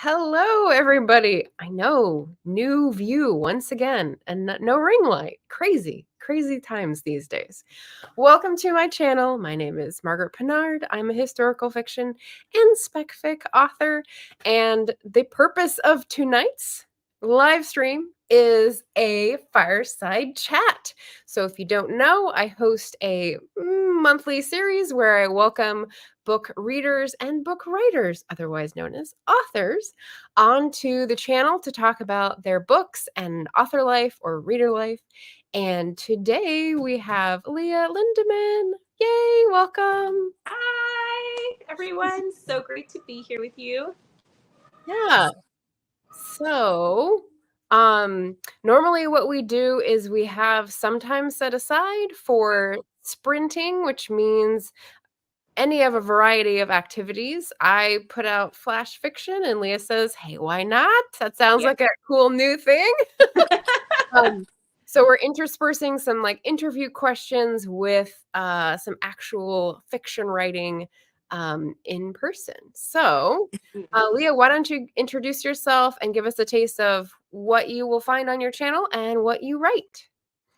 Hello, everybody. I know, new view once again, and no ring light. Crazy, crazy times these days. Welcome to my channel. My name is Margaret Pinard. I'm a historical fiction and spec fic author, and the purpose of tonight's live stream is a fireside chat. So if you don't know, I host a monthly series where I welcome book readers and book writers, otherwise known as authors, onto the channel to talk about their books and author life or reader life. And today we have Leah Lindeman. Yay, welcome. Hi, everyone. So great to be here with you. Yeah. So, normally what we do is we have some time set aside for sprinting, which means any of a variety of activities. I put out flash fiction and Leah says, "Hey, why not? That sounds like a cool new thing." So we're interspersing some like interview questions with some actual fiction writing in person. So, Leah, why don't you introduce yourself and give us a taste of what you will find on your channel and what you write?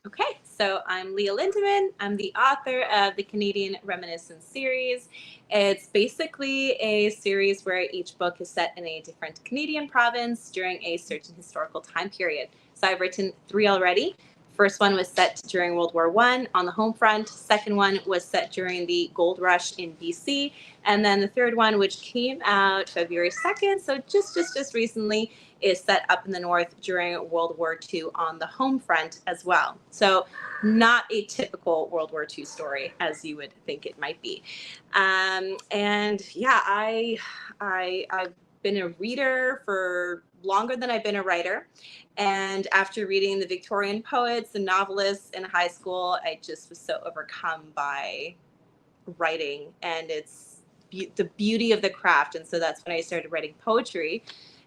Okay, so I'm Leah Lindeman. I'm the author of the Canadian Reminiscence series. It's basically a series where each book is set in a different Canadian province during a certain historical time period. So I've written 3 already. First one was set during World War I on the home front. Second one was set during the gold rush in BC. And then the third one, which came out February 2nd, so just recently, is set up in the north during World War II on the home front as well. So not a typical World War II story as you would think it might be. And yeah, I've been a reader for longer than I've been a writer. And after reading the Victorian poets and novelists in high school, I just was so overcome by writing and the beauty of the craft. And so that's when I started writing poetry.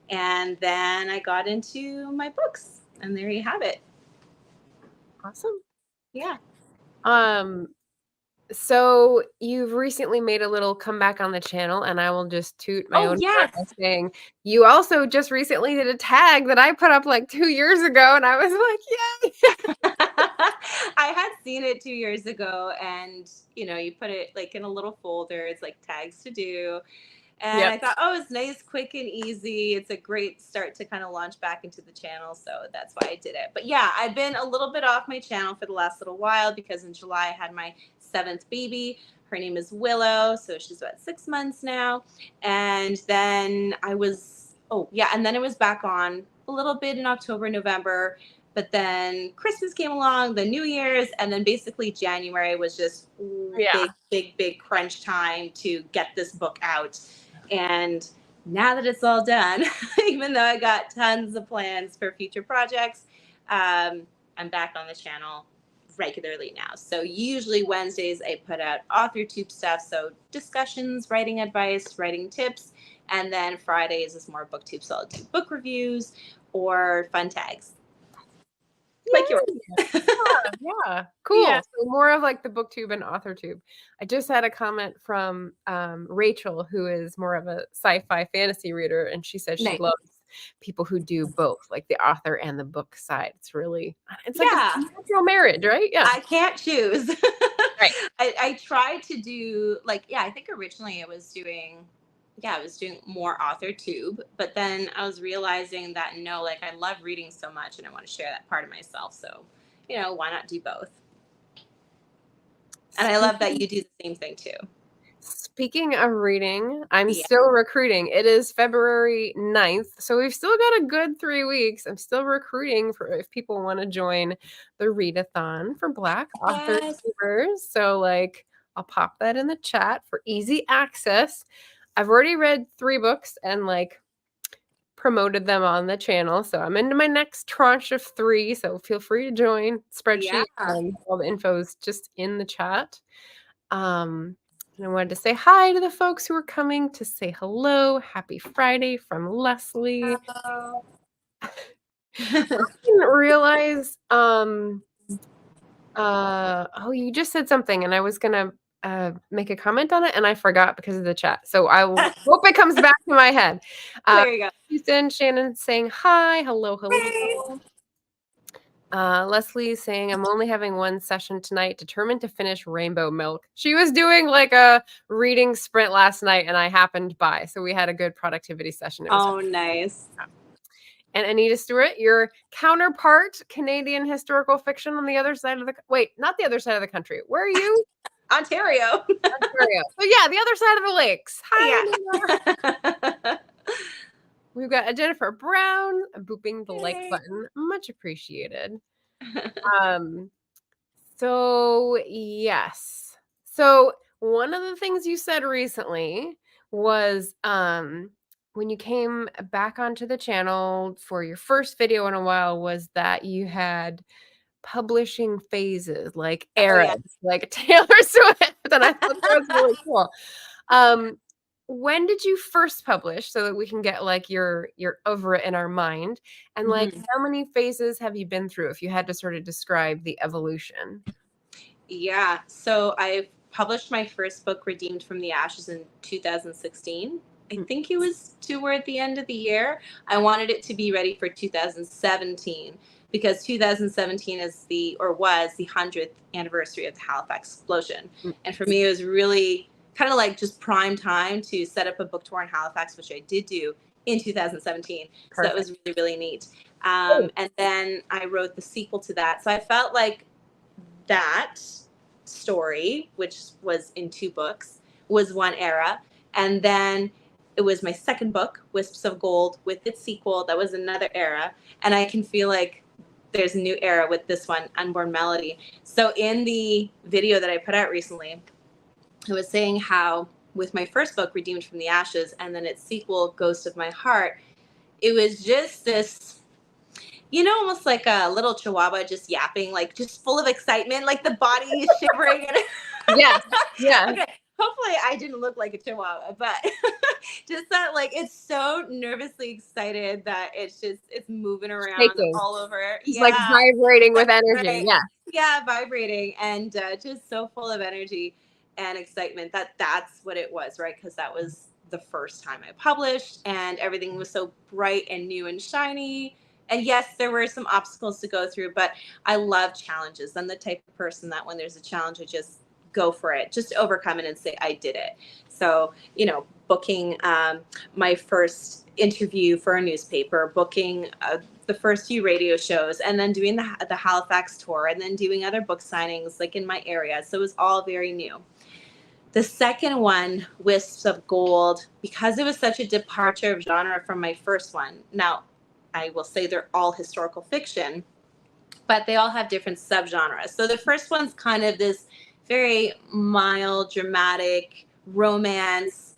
And then I got into my books, and there you have it. Awesome. Yeah. So you've recently made a little comeback on the channel, and I will just toot my own horn by Yes. saying you also just recently did a tag that I put up like 2 years ago, and I was like, yay! I had seen it 2 years ago, and you put it like in a little folder. It's like tags to do. And Yep. I thought, oh, it's nice, quick, and easy. It's a great start to kind of launch back into the channel. So that's why I did it. But yeah, I've been a little bit off my channel for the last little while because in July I had my 7th baby. Her name is Willow. So she's about 6 months now. And then and then it was back on a little bit in October, November. But then Christmas came along, the New Year's, and then basically January was just Yeah. big crunch time to get this book out. And now that it's all done, even though I got tons of plans for future projects, I'm back on the channel regularly now. So usually Wednesdays I put out AuthorTube stuff, so discussions, writing advice, writing tips, and then Fridays is more BookTube, so I'll do book reviews or fun tags. Like yours. Yeah, Yeah. cool. So more of like the booktube and authortube. I just had a comment from Rachel, who is more of a sci-fi fantasy reader, and she says she Nice. loves people who do both, like the author and the book side. It's like a Yeah. natural marriage, right? Yeah. I can't choose. Right. I tried to do I think originally I was doing more author tube, but then I was realizing that no, like I love reading so much and I want to share that part of myself. So, why not do both? And I love that you do the same thing too. Speaking of reading, I'm Yeah. still recruiting. It is February 9th, so we've still got a good 3 weeks. I'm still recruiting for if people want to join the readathon for Black author Yes. tubers. So like I'll pop that in the chat for easy access. I've already read 3 books and like promoted them on the channel. So I'm into my next tranche of 3. So feel free to join. Yeah. Spreadsheet and all the info is just in the chat. And I wanted to say hi to the folks who are coming to say hello. Happy Friday from Leslie. Hello. I didn't realize, you just said something and I was gonna make a comment on it, and I forgot because of the chat. So I will hope it comes back to my head. There you go. Houston, Shannon saying hi. Hello, hello. Hey. Leslie saying, I'm only having one session tonight, determined to finish Rainbow Milk. She was doing like a reading sprint last night, and I happened by. So we had a good productivity session. Oh, nice. And Anita Stewart, your counterpart, Canadian historical fiction on the other side of the... Wait, not the other side of the country. Where are you? Ontario. Ontario. So yeah, the other side of the lakes. Hi, Yeah. We've got a Jennifer Brown booping the like Yay. button. Much appreciated. So yes. So one of the things you said recently was when you came back onto the channel for your first video in a while was that you had publishing phases, like eras, like Taylor Swift. And I thought that was really cool. When did you first publish so that we can get like your over it in our mind? And like how many phases have you been through if you had to sort of describe the evolution? Yeah. So I published my first book, Redeemed from the Ashes, in 2016. I think it was toward the end of the year. I wanted it to be ready for 2017 because 2017 is was the 100th anniversary of the Halifax explosion. And for me, it was really kind of like just prime time to set up a book tour in Halifax, which I did do in 2017. Perfect. So that was really, really neat. And then I wrote the sequel to that. So I felt like that story, which was in 2 books, was one era. And then it was my second book, Wisps of Gold, with its sequel. That was another era. And I can feel like there's a new era with this one, Unborn Melody. So in the video that I put out recently, I was saying how with my first book, Redeemed from the Ashes, and then its sequel, Ghost of My Heart, it was just this, almost like a little chihuahua just yapping, like just full of excitement, like the body is shivering. Yeah. Okay. Hopefully I didn't look like a chihuahua, but just that, like, it's so nervously excited that it's moving around all over. It's like vibrating with energy. Right. Yeah. Yeah, vibrating and just so full of energy and excitement. That's what it was, right? Because that was the first time I published, and everything was so bright and new and shiny. And yes, there were some obstacles to go through, but I love challenges. I'm the type of person that when there's a challenge, I just go for it, just overcome it and say, I did it. So, booking my first interview for a newspaper, booking the first few radio shows, and then doing the Halifax tour, and then doing other book signings like in my area. So it was all very new. The second one, Wisps of Gold, because it was such a departure of genre from my first one. Now, I will say they're all historical fiction, but they all have different subgenres. So the first one's kind of this very mild, dramatic romance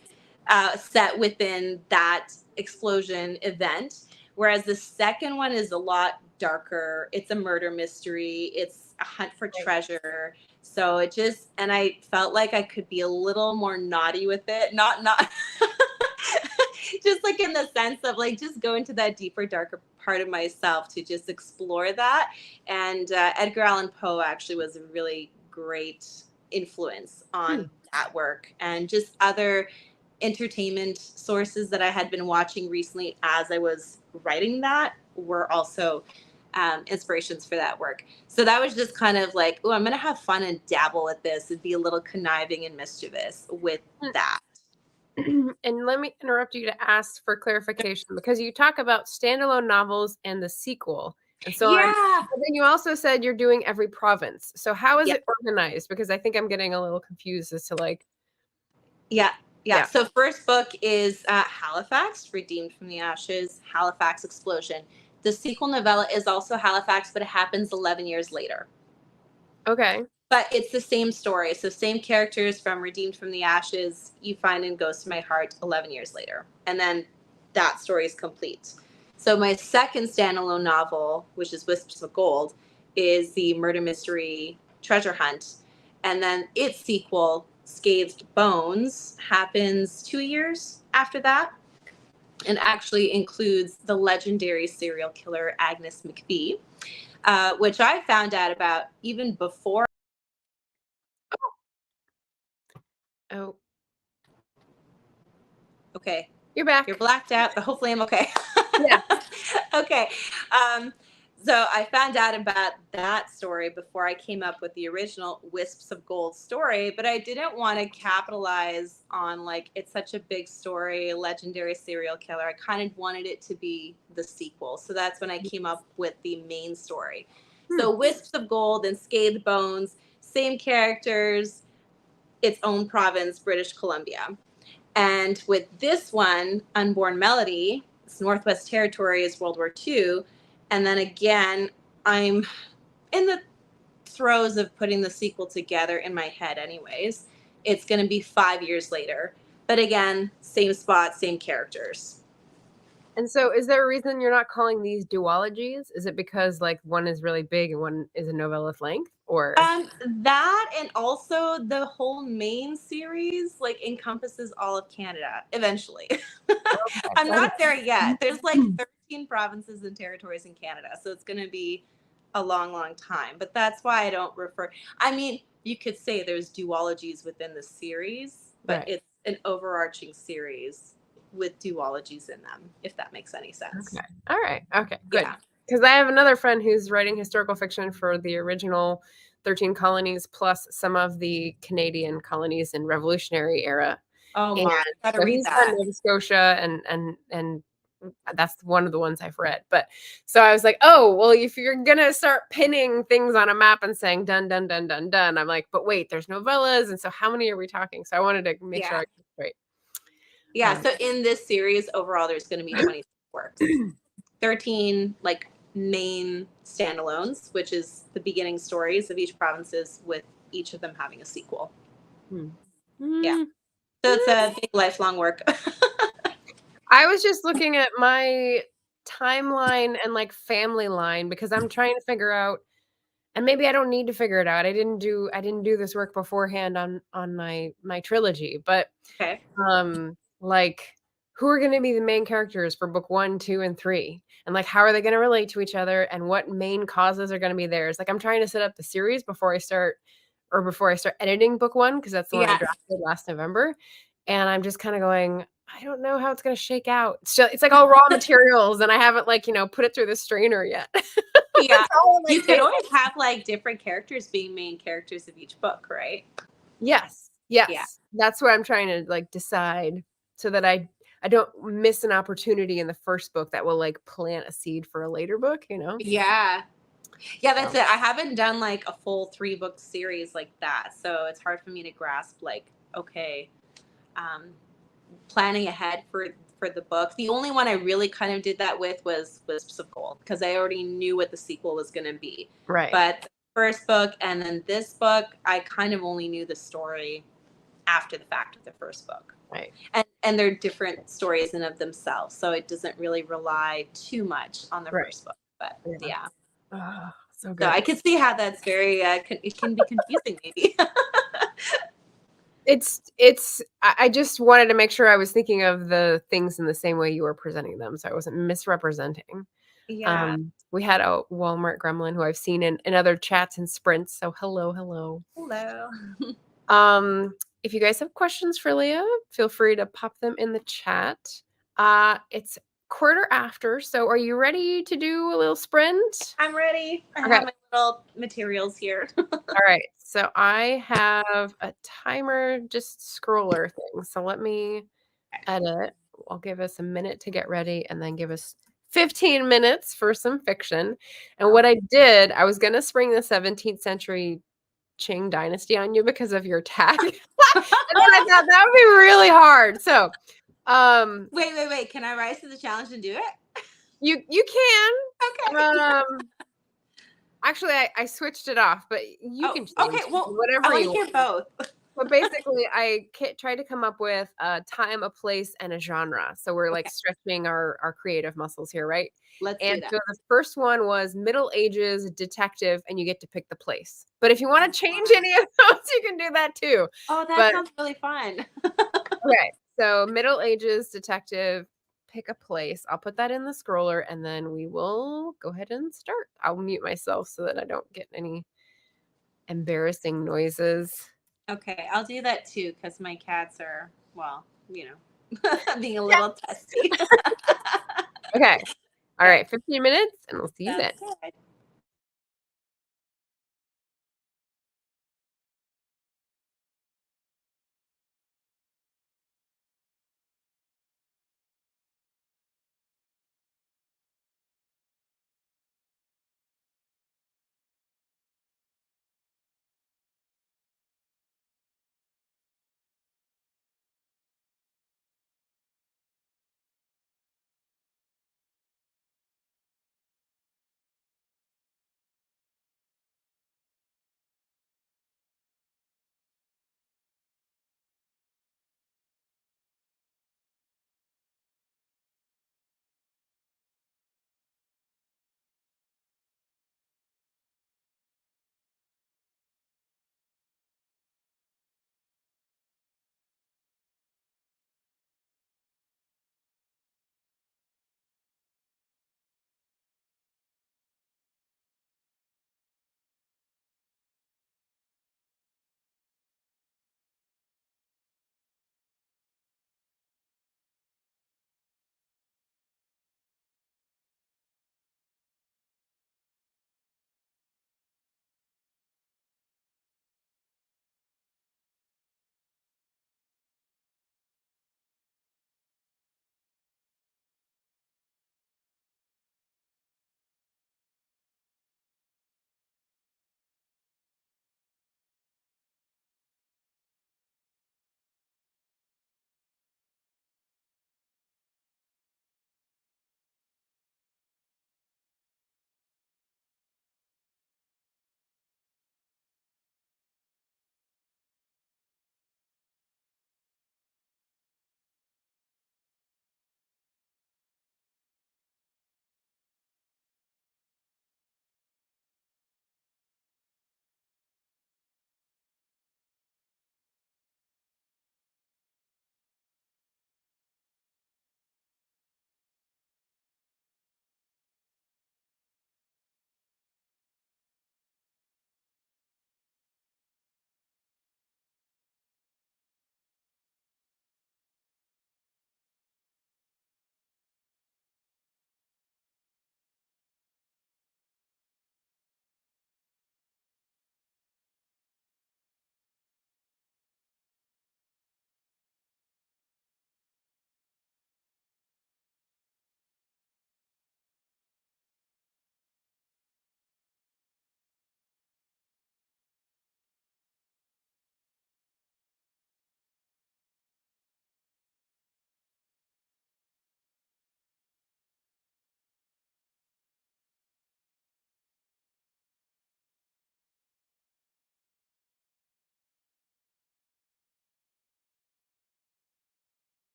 set within that explosion event, whereas the second one is a lot darker. It's a murder mystery. It's a hunt for treasure. So and I felt like I could be a little more naughty with it. Not just like in the sense of like just go into that deeper, darker part of myself to just explore that. And Edgar Allan Poe actually was a really great influence on that work, and just other entertainment sources that I had been watching recently as I was writing that were also inspirations for that work. So that was just kind of like, oh, I'm going to have fun and dabble with this and be a little conniving and mischievous with that. And let me interrupt you to ask for clarification, because you talk about standalone novels and the sequel and so on. But then you also said you're doing every province. So how is it organized? Because I think I'm getting a little confused as to like. Yeah. So first book is Halifax, Redeemed from the Ashes, Halifax Explosion. The sequel novella is also Halifax, but it happens 11 years later. Okay. But it's the same story. So same characters from Redeemed from the Ashes you find in Ghost of My Heart 11 years later. And then that story is complete. So my second standalone novel, which is Wisps of Gold, is the murder mystery Treasure Hunt. And then its sequel, Scathed Bones, happens 2 years after that, and actually includes the legendary serial killer Agnes McBee, which I found out about even before Oh, Okay. you're back. You're blacked out, but hopefully I'm okay. Yeah. Okay. Um, so I found out about that story before I came up with the original Wisps of Gold story, but I didn't want to capitalize on like it's such a big story, legendary serial killer. I kind of wanted it to be the sequel. So that's when I came up with the main story. Hmm. So Wisps of Gold and Scathed Bones, same characters, its own province, British Columbia. And with this one, Unborn Melody, it's Northwest Territories, World War II. And then again, I'm in the throes of putting the sequel together in my head, anyways. It's going to be 5 years later. But again, same spot, same characters. And so is there a reason you're not calling these duologies? Is it because like one is really big and one is a novella length, or? That and also the whole main series like encompasses all of Canada eventually. I'm Okay. not there yet. There's like 13 provinces and territories in Canada, so it's going to be a long, long time. But that's why I don't refer. I mean, you could say there's duologies within the series, but Right. it's an overarching series with duologies in them, if that makes any sense. Okay. All right. Okay. Good. Yeah. Because I have another friend who's writing historical fiction for the original 13 colonies plus some of the Canadian colonies in Revolutionary era. Oh And my, gotta so read he's done that. Nova Scotia and that's one of the ones I've read. But so I was like, oh, well, if you're gonna start pinning things on a map and saying done, done, done, done, done, I'm like, but wait, there's novellas. And so how many are we talking? So I wanted to make sure I Yeah. got it straight. Yeah. So in this series overall, there's going to be 26 works, 13 like main standalones, which is the beginning stories of each provinces with each of them having a sequel. Hmm. Yeah. Hmm. So it's a big lifelong work. I was just looking at my timeline and like family line because I'm trying to figure out, and maybe I don't need to figure it out. I didn't do this work beforehand on my trilogy, but Okay. like who are going to be the main characters for book 1, 2, and 3, and like how are they going to relate to each other, and what main causes are going to be theirs. Like I'm trying to set up the series before I start editing book 1 because that's the one I Yes. drafted last November, and I'm just kind of going, I don't know how it's going to shake out. So it's like all raw materials, and I haven't like put it through the strainer yet. Yeah. It's all on my You could table. always have like different characters being main characters of each book, right? Yes, Yeah. yes, that's what I'm trying to like decide so that I don't miss an opportunity in the first book that will like plant a seed for a later book, you know? Yeah. Yeah, that's So, it. I haven't done like a full 3 book series like that. So it's hard for me to grasp like, okay, um, planning ahead for the book. The only one I really kind of did that with was Wisps of Gold because I already knew what the sequel was going to be. right, But the first book and then this book, I kind of only knew the story after the fact of the first book. right. And they're different stories in of themselves, so it doesn't really rely too much on the Right. first book. But Yeah. yeah, Oh, so so I good. could see how that's very it can be confusing maybe. I just wanted to make sure I was thinking of the things in the same way you were presenting them, so I wasn't misrepresenting. Yeah. We had a Walmart gremlin who I've seen in other chats and sprints, so hello, hello. Hello. Um, if you guys have questions for Leah, feel free to pop them in the chat. It's quarter after, so are you ready to do a little sprint? I'm ready. I Okay. have my little materials here. All right. So I have a timer, just scroller thing. So let me edit. I'll give us a minute to get ready and then give us 15 minutes for some fiction. And what I did, I was going to spring the 17th century Qing dynasty on you because of your tag. And then I thought that would be really hard. So, Wait. Can I rise to the challenge and do it? you can. Okay. Actually, I switched it off, but you Oh, can okay. change Well, I whatever want you to hear want. both. But basically, I tried to come up with a time, a place, and a genre. So we're like Okay, stretching our creative muscles here, right? let's And do that. so the first one was Middle Ages detective, and you get to pick the place. But if you want to change any of those, you can do that too. Oh, that But sounds really fun. okay, so Middle Ages detective, pick a place. I'll put that in the scroller, and then we will go ahead and start. I'll mute myself so that I don't get any embarrassing noises. Okay, I'll do that too because my cats are, well, being a little testy. Okay. All Okay, right, 15 minutes, and we'll see you sounds then. good.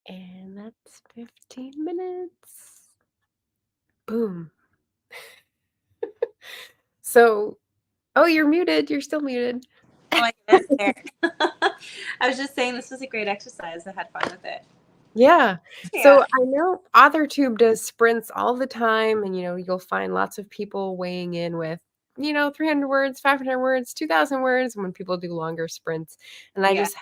And that's 15 minutes. Boom. So, oh, you're muted. You're still muted. Oh, I guess there. I was just saying this was a great exercise. I had fun with it. Yeah. So Yeah. I know AuthorTube does sprints all the time, and you'll find lots of people weighing in with 300 words, 500 words, 2,000 words when people do longer sprints. And I Yeah. just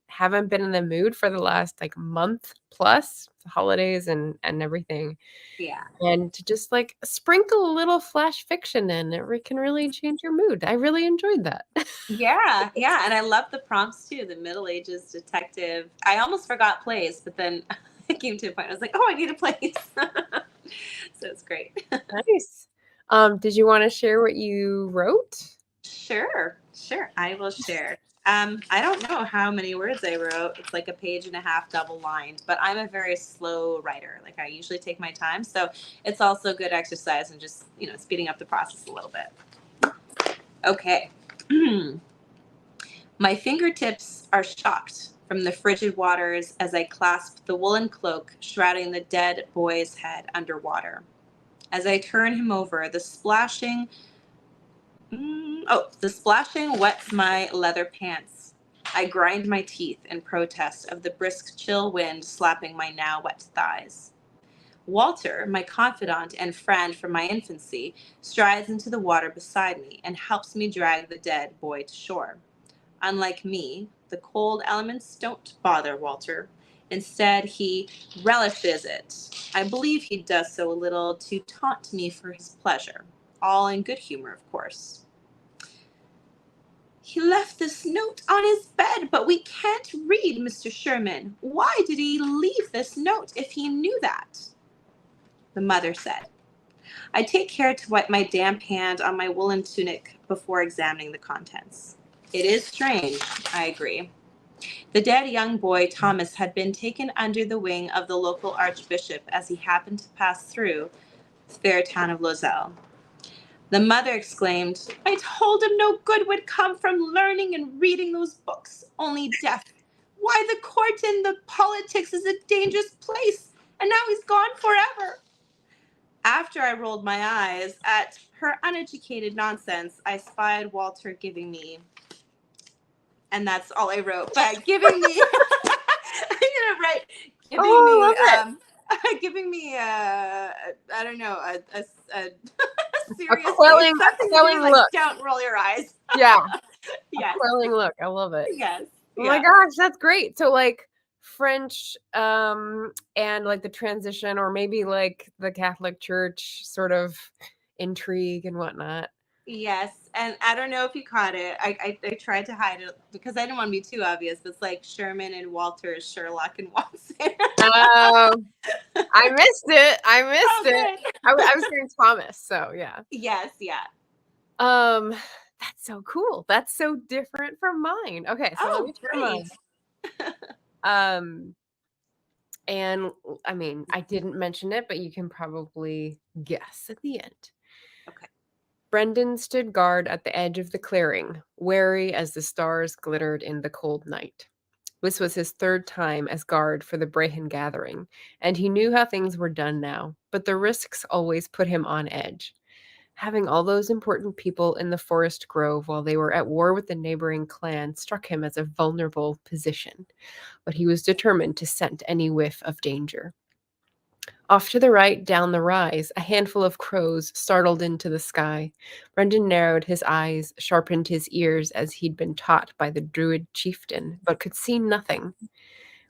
haven't been in the mood for the last like month plus, the holidays and everything. Yeah. And to just like sprinkle a little flash fiction in, it can really change your mood. I really enjoyed that. Yeah. Yeah. And I love the prompts too. The Middle Ages detective. I almost forgot place, but then it came to a point. I was like, oh, I need a place. So it's great. Nice. Did you want to share what you wrote? Sure. Sure. I will share. I don't know how many words I wrote. It's like a page and a half double lined, but I'm a very slow writer. Like I usually take my time. So it's also good exercise and just, speeding up the process a little bit. Okay. My fingertips are shocked from the frigid waters as I clasp the woolen cloak shrouding the dead boy's head underwater. As I turn him over, the splashing wets my leather pants. I grind my teeth in protest of the brisk chill wind slapping my now wet thighs. Walter, my confidant and friend from my infancy, strides into the water beside me and helps me drag the dead boy to shore. Unlike me, the cold elements don't bother Walter. Instead, he relishes it. I believe he does so a little to taunt me for his pleasure, all in good humor, of course. He left this note on his bed, but we can't read, Mr. Sherman. Why did he leave this note if he knew that? The mother said. I take care to wipe my damp hand on my woolen tunic before examining the contents. It is strange, I agree. The dead young boy, Thomas, had been taken under the wing of the local archbishop as he happened to pass through the fair town of Lozelle. The mother exclaimed, I told him no good would come from learning and reading those books, only death. Why, the court and the politics is a dangerous place, and now he's gone forever. After I rolled my eyes at her uneducated nonsense, I spied Walter giving me, and that's all I wrote, but giving me, I'm gonna write, Oh, I love giving me, I don't know, a it. serious face, something to do with like, Look. don't roll your eyes. Yeah. Yes. A quelling look. I love it. Yes. Oh my gosh, that's great. So like French and like the transition, or maybe like the Catholic Church sort of intrigue and whatnot. Yes, and I don't know if you caught it. I tried to hide it because I didn't want to be too obvious. But it's like Sherman and Walter is Sherlock and Watson. I missed it. Oh, it. good. I was hearing Thomas, so yeah. Yes, yeah. That's so cool. That's so different from mine. Okay, so let me share mine. And I mean, I didn't mention it, but you can probably guess at the end. Okay. Brendan stood guard at the edge of the clearing, wary as the stars glittered in the cold night. This was his third time as guard for the Brahen gathering, and he knew how things were done now, but the risks always put him on edge. Having all those important people in the forest grove while they were at war with the neighboring clan struck him as a vulnerable position, but he was determined to scent any whiff of danger. Off to the right, down the rise, a handful of crows startled into the sky. Brendan narrowed his eyes, sharpened his ears as he'd been taught by the druid chieftain, but could see nothing.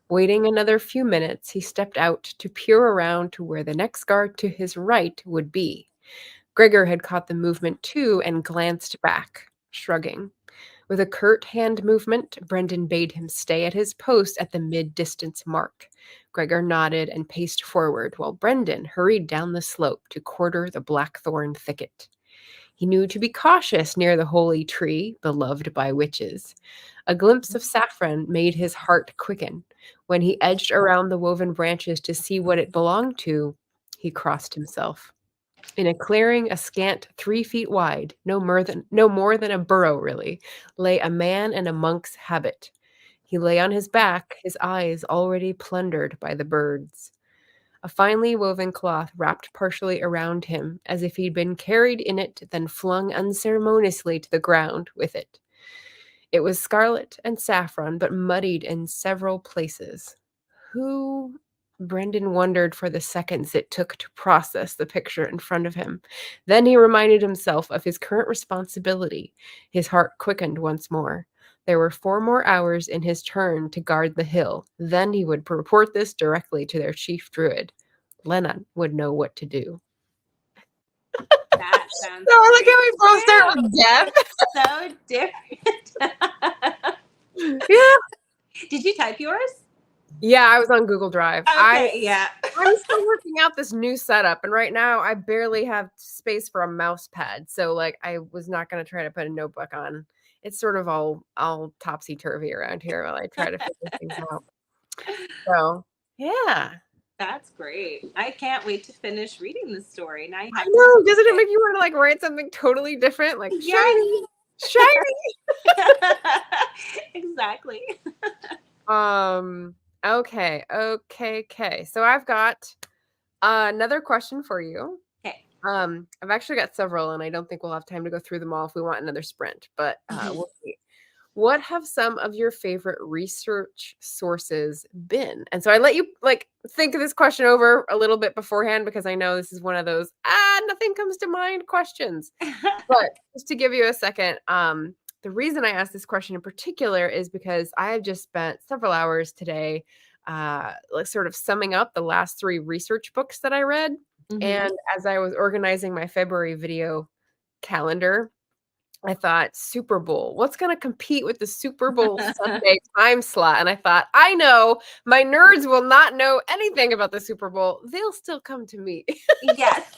Waiting another few minutes, he stepped out to peer around to where the next guard to his right would be. Gregor had caught the movement too and glanced back, shrugging. With a curt hand movement, Brendan bade him stay at his post at the mid-distance mark. Gregor nodded and paced forward, while Brendan hurried down the slope to quarter the blackthorn thicket. He knew to be cautious near the holy tree, beloved by witches. A glimpse of saffron made his heart quicken. When he edged around the woven branches to see what it belonged to, he crossed himself. In a clearing a scant 3 feet wide, no more than a burrow really, lay a man in a monk's habit. He lay on his back, his eyes already plundered by the birds. A finely woven cloth wrapped partially around him, as if he'd been carried in it, then flung unceremoniously to the ground with it. It was scarlet and saffron, but muddied in several places. Who? Brendan wondered for the seconds it took to process the picture in front of him. Then he reminded himself of his current responsibility. His heart quickened once more. There were 4 more hours in his turn to guard the hill. Then he would report this directly to their chief druid. Lennon would know what to do. That sounds So look great how we both start too. with Deb. So different. Yeah. Did you type yours? Yeah, I was on Google Drive. Okay, yeah. I'm still working out this new setup, and right now I barely have space for a mouse pad. So like I was not going to try to put a notebook on. It's sort of all topsy-turvy around here while I try to figure things out. So, yeah. That's great. I can't wait to finish reading this story. Now you I have know. Doesn't it make you want to like write something totally different? Like Yeah. shiny, shiny. Exactly. Okay. So I've got another question for you. Okay. I've actually got several, and I don't think we'll have time to go through them all if we want another sprint, but we'll see. What have some of your favorite research sources been? And so I let you like think of this question over a little bit beforehand because I know this is one of those nothing comes to mind questions. But just to give you a second, the reason I asked this question in particular is because I have just spent several hours today, like sort of summing up the last 3 research books that I read. And as I was organizing my February video calendar, I thought, Super Bowl, what's going to compete with the Super Bowl Sunday time slot? And I thought, I know my nerds will not know anything about the Super Bowl. They'll still come to me. Yes.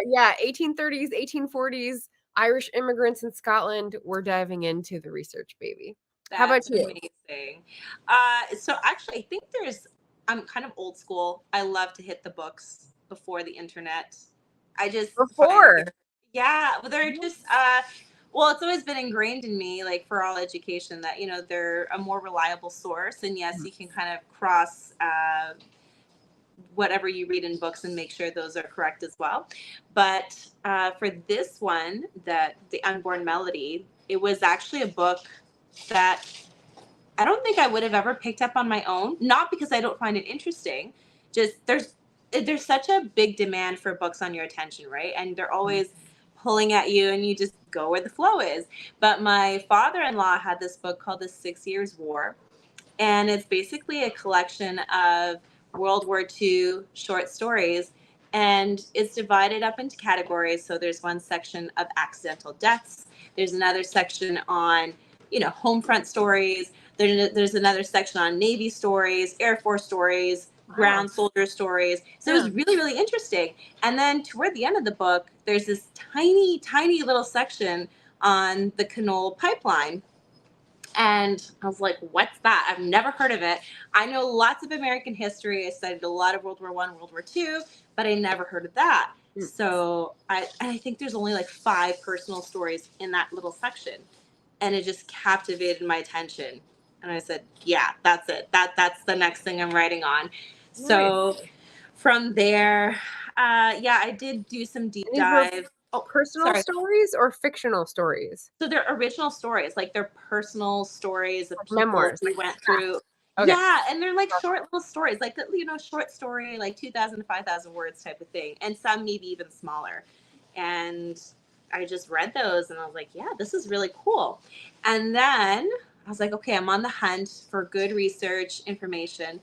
Yeah, 1830s, 1840s, Irish immigrants in Scotland. We're diving into the research, baby. How about you? Amazing. So actually, I think I'm kind of old school. I love to hit the books before the internet. I just Before. Yeah, well, they're just well, it's always been ingrained in me, like for all education, that they're a more reliable source, and yes, you can kind of cross whatever you read in books and make sure those are correct as well. But for this one, the Unborn Melody, it was actually a book that I don't think I would have ever picked up on my own. Not because I don't find it interesting, just there's such a big demand for books on your attention, right? And they're always pulling at you, and you just go where the flow is. But my father-in-law had this book called The 6 Years' War, and it's basically a collection of World War II short stories, and it's divided up into categories. So there's one section of accidental deaths. There's another section on, home front stories. There's another section on Navy stories, Air Force stories, ground soldier stories. So it was really, really interesting. And then toward the end of the book, there's this tiny, tiny little section on the Canole pipeline. And I was like, what's that? I've never heard of it. I know lots of American history. I studied a lot of World War I, World War II, but I never heard of that. So I think there's only like 5 personal stories in that little section. And it just captivated my attention. And I said, yeah, that's it. That's the next thing I'm writing on. Nice. So from there, I did do some deep dive. Personal stories or fictional stories? So they're original stories, like they're personal stories of people memoirs we went through. Okay. Yeah, and they're like short little stories, like short story, like 2,000 to 5,000 words type of thing, and some maybe even smaller. And I just read those, and I was like, yeah, this is really cool. And then I was like, okay, I'm on the hunt for good research information.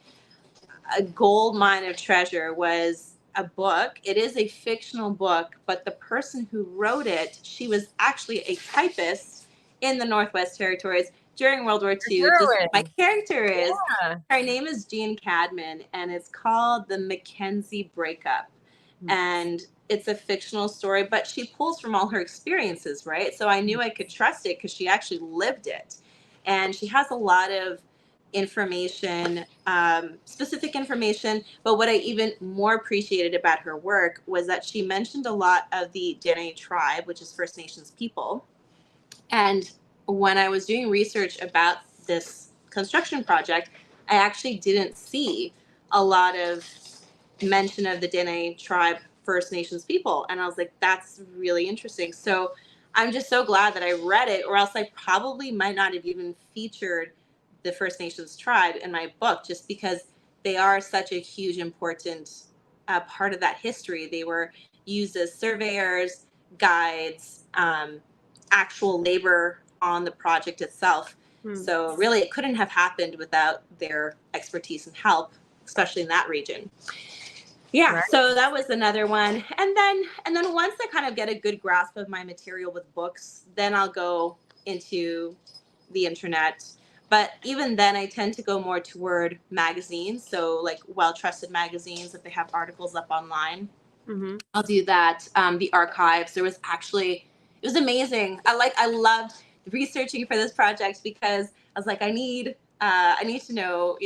A gold mine of treasure was a book. It is a fictional book, but the person who wrote it, she was actually a typist in the Northwest Territories during World War II. Just my character is. Yeah. Her name is Jean Cadman, and it's called The Mackenzie Breakup. And it's a fictional story, but she pulls from all her experiences, right? So I knew I could trust it because she actually lived it. And she has a lot of information, specific information. But what I even more appreciated about her work was that she mentioned a lot of the Dene tribe, which is First Nations people. And when I was doing research about this construction project, I actually didn't see a lot of mention of the Dene tribe First Nations people. And I was like, that's really interesting. So I'm just so glad that I read it, or else I probably might not have even featured the First Nations tribe in my book, just because they are such a huge, important part of that history. They were used as surveyors, guides, actual labor on the project itself. So really, it couldn't have happened without their expertise and help, especially in that region. Yeah, Right. so that was another one. And then once I kind of get a good grasp of my material with books, then I'll go into the internet. But even then, I tend to go more toward magazines, so like well-trusted magazines, if they have articles up online. I'll do that. The archives. There was actually, it was amazing. I loved researching for this project, because I was like, I need to know,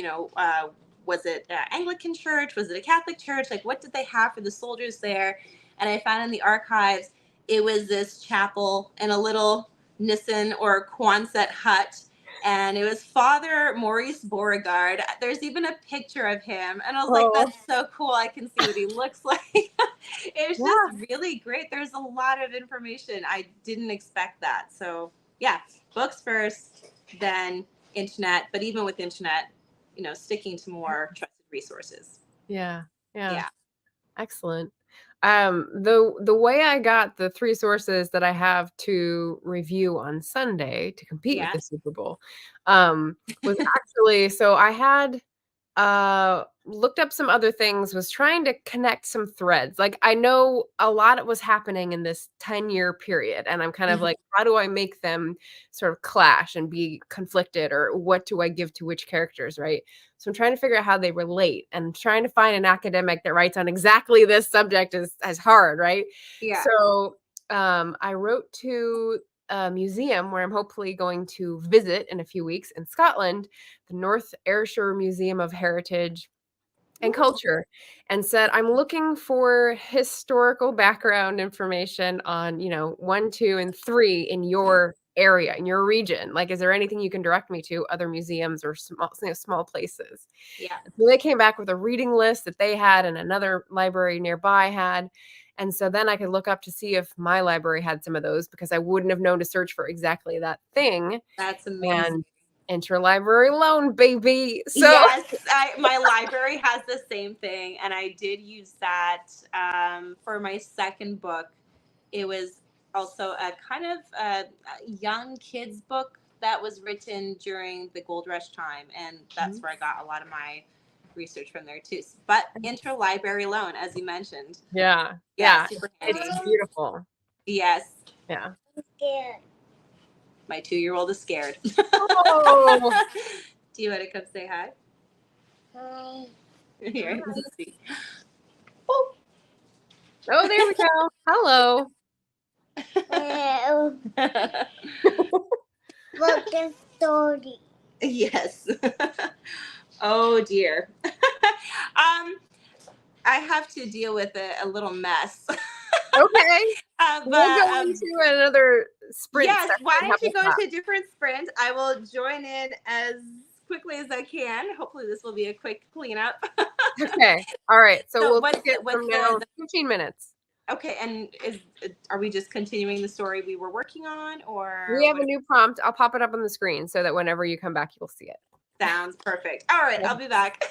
was it Anglican church? Was it a Catholic church? Like, what did they have for the soldiers there? And I found in the archives, it was this chapel in a little Nissen or Quonset hut. And it was Father Maurice Beauregard. There's even a picture of him. And I was like, that's so cool. I can see what he looks like. It was just really great. There's a lot of information. I didn't expect that. So yeah, books first, then internet. But even with internet, sticking to more trusted resources. Yeah. Yeah. Excellent. The way I got the 3 sources that I have to review on Sunday to compete with Yeah. the Super Bowl, was actually, so I had looked up some other things, was trying to connect some threads. Like, I know a lot was happening in this 10-year period, and I'm kind of like, how do I make them sort of clash and be conflicted, or what do I give to which characters, right? So I'm trying to figure out how they relate, and trying to find an academic that writes on exactly this subject is hard, right? Yeah. So I wrote to a museum where I'm hopefully going to visit in a few weeks in Scotland, the North Ayrshire Museum of Heritage and Culture, and said, I'm looking for historical background information on, 1, 2, and 3 in your area, in your region. Like, is there anything you can direct me to, other museums or small places? Yeah. So they came back with a reading list that they had and another library nearby had. And so then I could look up to see if my library had some of those, because I wouldn't have known to search for exactly that thing. That's amazing. And interlibrary loan, baby. So Yes, my library has the same thing, and I did use that for my second book. It was also a kind of a young kids book that was written during the gold rush time, and that's where I got a lot of my research from there too. But interlibrary loan, as you mentioned. yeah, Super handy. it's beautiful. Yes. Yeah. I'm scared. My 2-year-old is scared. Oh, Do you want to come say hi? Hi. Here, this is Steve. oh, there we go. Hello. Hello. Book the story. Yes. Oh dear. I have to deal with a little mess. Okay. We'll go But into another sprint. yes, why session. How don't you about go that? into a different sprint? I will join in as quickly as I can. Hopefully, this will be a quick cleanup. Okay. All right. So we'll what's take it from now 15 minutes. Okay, and are we just continuing the story we were working on, or We have a new prompt. I'll pop it up on the screen so that whenever you come back, you'll see it. Sounds perfect. All right, I'll be back.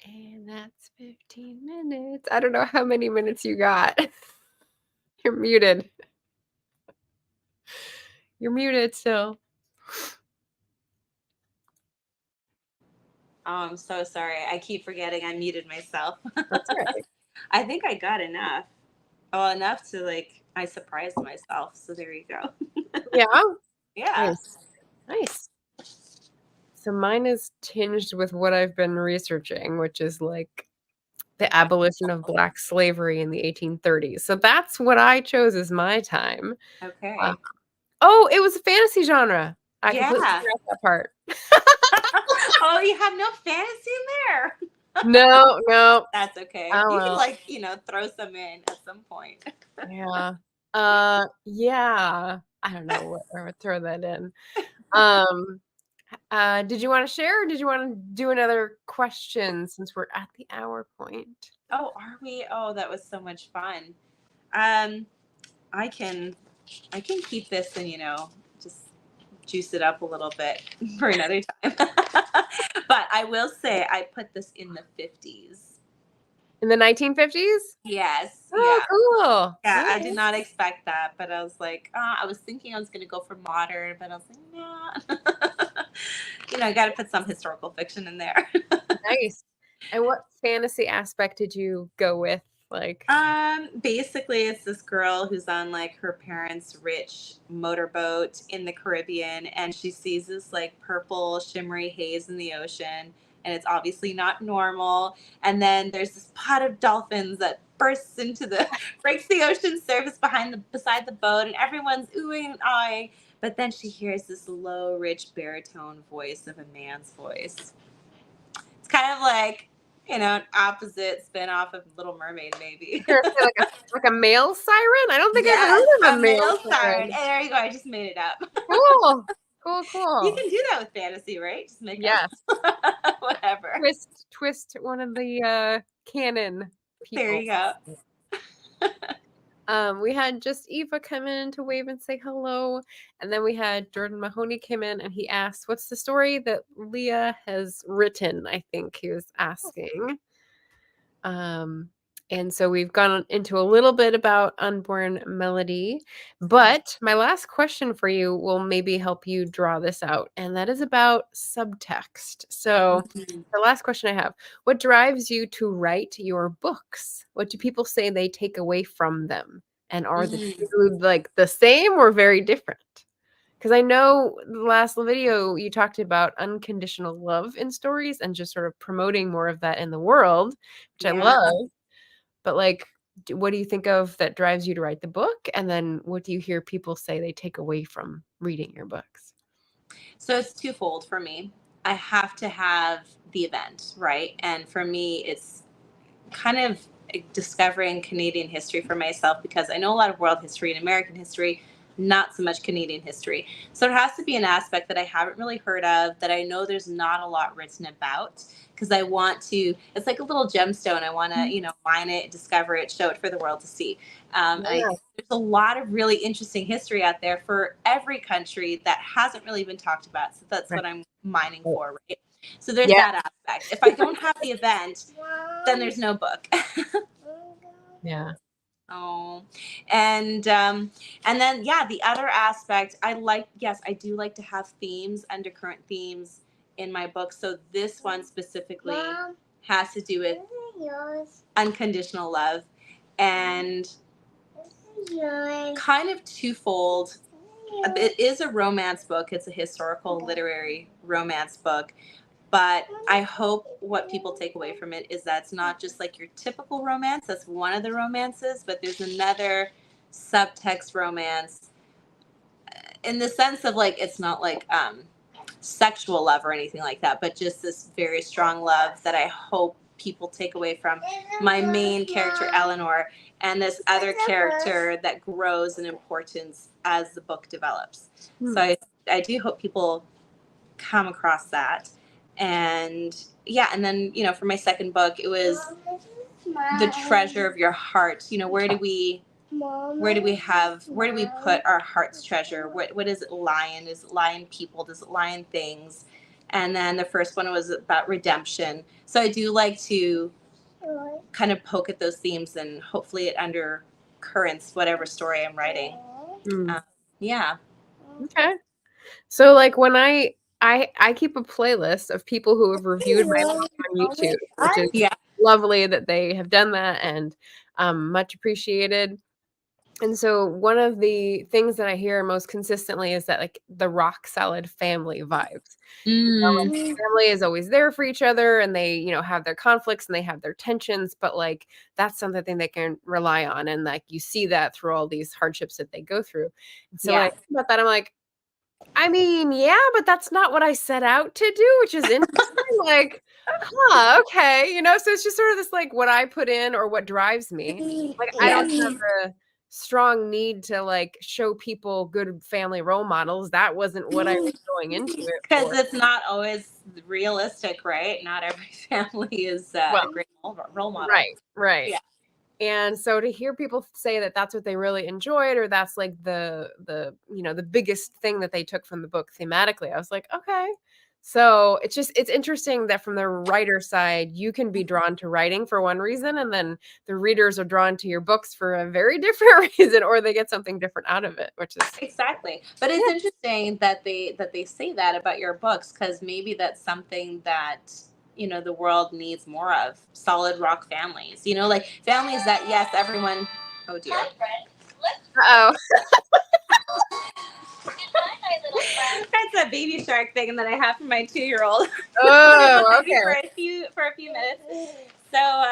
And that's 15 minutes. I don't know how many minutes you got. You're muted. You're muted still. Oh, I'm so sorry. I keep forgetting I muted myself. That's right. I think I got enough. Oh, enough to like, I surprised myself. So there you go. Yeah. Yeah. Nice. Nice. So mine is tinged with what I've been researching, which is like the abolition of Black slavery in the 1830s. So that's what I chose as my time. Okay. Oh, it was a fantasy genre. I completely Yeah. forgot that part. Oh, you have no fantasy in there. No. That's okay. Oh, You can well. like, throw some in at some point. Yeah. Yeah. I don't know what I would throw that in. Um, did you want to share or did you want to do another question since we're at the hour point? Oh, are we? Oh, that was so much fun. Um, I can keep this and just juice it up a little bit for another time. But I will say I put this in the 50s. In the 1950s? Yes. Oh, Yeah. cool. Yeah, I Okay. did not expect that, but I was like, I was thinking I was going to go for modern, but I was like, nah. I got to put some historical fiction in there. Nice. And what fantasy aspect did you go with? Like, Basically it's this girl who's on like her parents' rich motorboat in the Caribbean, and she sees this like purple shimmery haze in the ocean, and it's obviously not normal. And then there's this pod of dolphins that breaks the ocean surface beside the boat, and everyone's oohing and awing. But then she hears this low, rich baritone voice of a man's voice. It's kind of like, an opposite spin-off of Little Mermaid, maybe. you're gonna say like a male siren? I don't think I've Yes, heard of a a male male siren. siren. Hey, there you go. I just made it up. Cool. You Cool. can do that with fantasy, right? Just make Yes. up whatever. Twist one of the canon There people. you go. We had just Eva come in to wave and say hello, and then we had Jordan Mahoney come in and he asked, "What's the story that Leah has written?" I think he was asking. And so we've gone into a little bit about Unborn Melody, but my last question for you will maybe help you draw this out, and that is about subtext. So the last question I have, what drives you to write your books? What do people say they take away from them? And are the two like the same or very different? Because I know the last video you talked about unconditional love in stories and just sort of promoting more of that in the world, which I Yeah. love. But like, what do you think of that drives you to write the book? And then what do you hear people say they take away from reading your books? So it's twofold for me. I have to have the event, right? And for me, it's kind of discovering Canadian history for myself, because I know a lot of world history and American history, not so much Canadian history. So it has to be an aspect that I haven't really heard of, that I know there's not a lot written about, because I want to, it's like a little gemstone. I want to, mine it, discover it, show it for the world to see. And I Yeah. think there's a lot of really interesting history out there for every country that hasn't really been talked about. So that's what I'm mining for, right? So there's Yeah. that aspect. If I don't have the event, then there's no book. Yeah. Oh, and then yeah, the other aspect I do like to have themes, undercurrent themes in my book. So this one specifically has to do with unconditional love, and kind of twofold. It is a romance book. It's a historical literary romance book. But I hope what people take away from it is that it's not just like your typical romance. That's one of the romances, but there's another subtext romance in the sense of like, it's not like sexual love or anything like that, but just this very strong love that I hope people take away from my main character, Eleanor, and this other character that grows in importance as the book develops. So I do hope people come across that. And yeah, and then for my second book, it was the treasure of your heart. Where do we put our heart's treasure? What does it lie in? Does it lie in people? Does it lie in things? And then the first one was about redemption. So I do like to kind of poke at those themes, and hopefully it undercurrents whatever story I'm writing. Mm. Yeah. Okay. So like when I keep a playlist of people who have reviewed my book on YouTube, which is Yeah. lovely that they have done that, and much appreciated. And so one of the things that I hear most consistently is that like the rock solid family vibes. Like, Mm. family is always there for each other, and they, have their conflicts and they have their tensions, but like that's something they can rely on, and like you see that through all these hardships that they go through. And so when I Yeah. think about that, I'm like, I mean, yeah, but that's not what I set out to do, which is interesting. Like, huh, okay, so it's just sort of this like what I put in or what drives me. Like, I don't Yes. have a strong need to like show people good family role models. That wasn't what I was going into it Because for. it's not always realistic, right? Not every family is Well, a great role model. right, right. Yeah. And so to hear people say that that's what they really enjoyed, or that's like the biggest thing that they took from the book thematically, I was like, okay. So it's interesting that from the writer side, you can be drawn to writing for one reason, and then the readers are drawn to your books for a very different reason, or they get something different out of it, which is Exactly. But it's interesting that they say that about your books, because maybe that's something that the world needs more of: solid rock families. Like families that, yes, everyone. Oh dear. oh. That's a baby shark thing that I have for my 2-year-old. Oh, Maybe for okay. a few minutes. So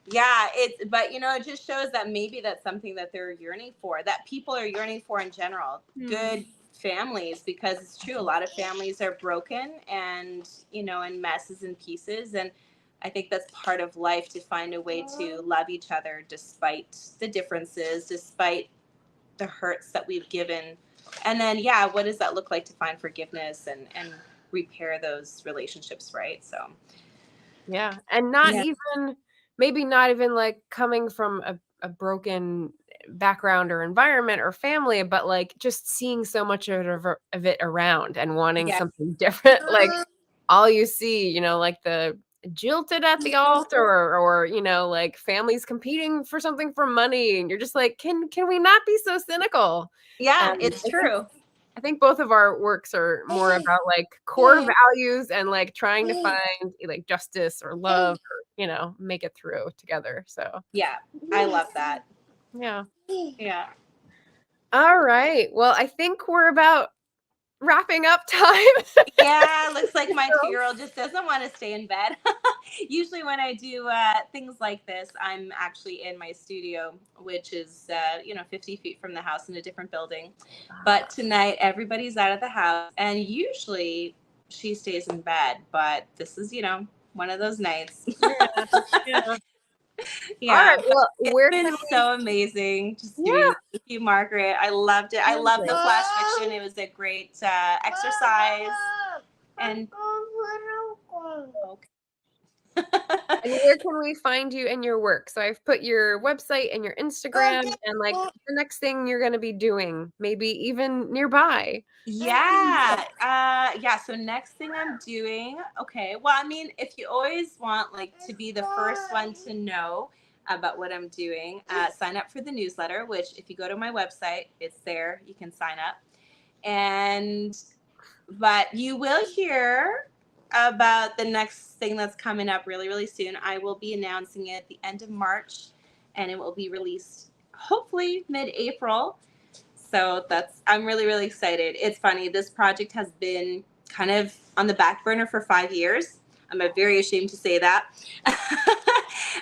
yeah, it just shows that maybe that's something that they're yearning for, that people are yearning for in general. Good families, because it's true, a lot of families are broken and in messes and pieces, and I think that's part of life, to find a way to love each other despite the differences, despite the hurts that we've given. And then, yeah, what does that look like to find forgiveness and repair those relationships, right? So Yeah, and yeah. maybe not even like coming from a broken background or environment or family, but like just seeing so much of it around and wanting Yeah. something different. Like all you see, like the jilted at the altar, or like families competing for something for money, and you're just like, can we not be so cynical? Yeah, And it's I think true. I think both of our works are more about like core values and like trying to find like justice or love, or make it through together. So Yeah, I love that. yeah. Yeah. All right. Well, I think we're about wrapping up time. Yeah, looks like my So, 2-year-old just doesn't want to stay in bed. Usually, when I do things like this, I'm actually in my studio, which is 50 feet from the house in a different building. But tonight, everybody's out of the house, and usually she stays in bed. But this is one of those nights. yeah, yeah. All Yeah, right. but Well, it's where been can we? so amazing just doing Yeah. this with you, Margaret. I loved it. I love the flash fiction. It was a great exercise. And okay. And where can we find you and your work? So I've put your website and your Instagram and like the next thing you're going to be doing, maybe even nearby. Yeah. Yeah. So next thing I'm doing, okay. Well, I mean, if you always want like to be the first one to know about what I'm doing, sign up for the newsletter, which if you go to my website, it's there. You can sign up. And but you will hear about the next thing that's coming up really, really soon. I will be announcing it at the end of March, and it will be released hopefully mid-April. So I'm really, really excited. It's funny. This project has been kind of on the back burner for 5 years. I'm very ashamed to say that.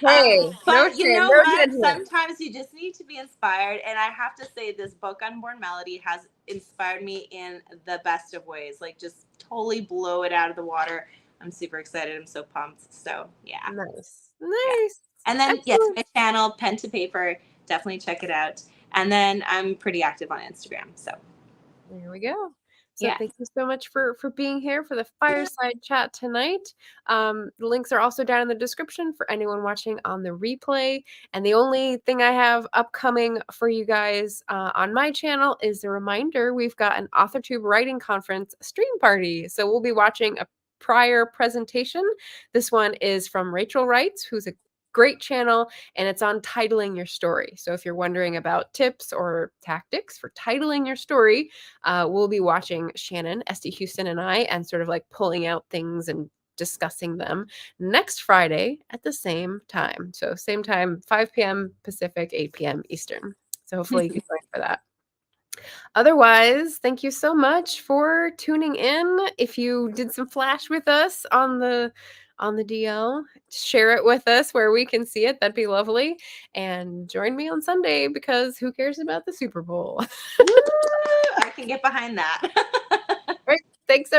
Hey, no But you shame, know no what? judgment. Sometimes you just need to be inspired. And I have to say, this book, Unborn Melody, has inspired me in the best of ways. Like, just totally blow it out of the water. I'm super excited. I'm so pumped. So, yeah. Nice. Yeah. Nice. And then, yes, Excellent. my channel, Pen to Paper, definitely check it out. And then I'm pretty active on Instagram. So, There we go. So Yes. thank you so much for being here for the Fireside Chat tonight. The links are also down in the description for anyone watching on the replay. And the only thing I have upcoming for you guys on my channel is a reminder we've got an AuthorTube Writing Conference stream party. So we'll be watching a prior presentation. This one is from Rachel Writes, who's a great channel, and it's on titling your story. So if you're wondering about tips or tactics for titling your story, we'll be watching Shannon, Esty Houston, and I, and sort of like pulling out things and discussing them next Friday at the same time. So same time, 5 p.m. Pacific, 8 p.m. Eastern. So hopefully you can join for that. Otherwise, thank you so much for tuning in. If you did some flash with us on the DL, share it with us where we can see it. That'd be lovely. And join me on Sunday because who cares about the Super Bowl? Woo! I can get behind that. Right. Thanks, everyone.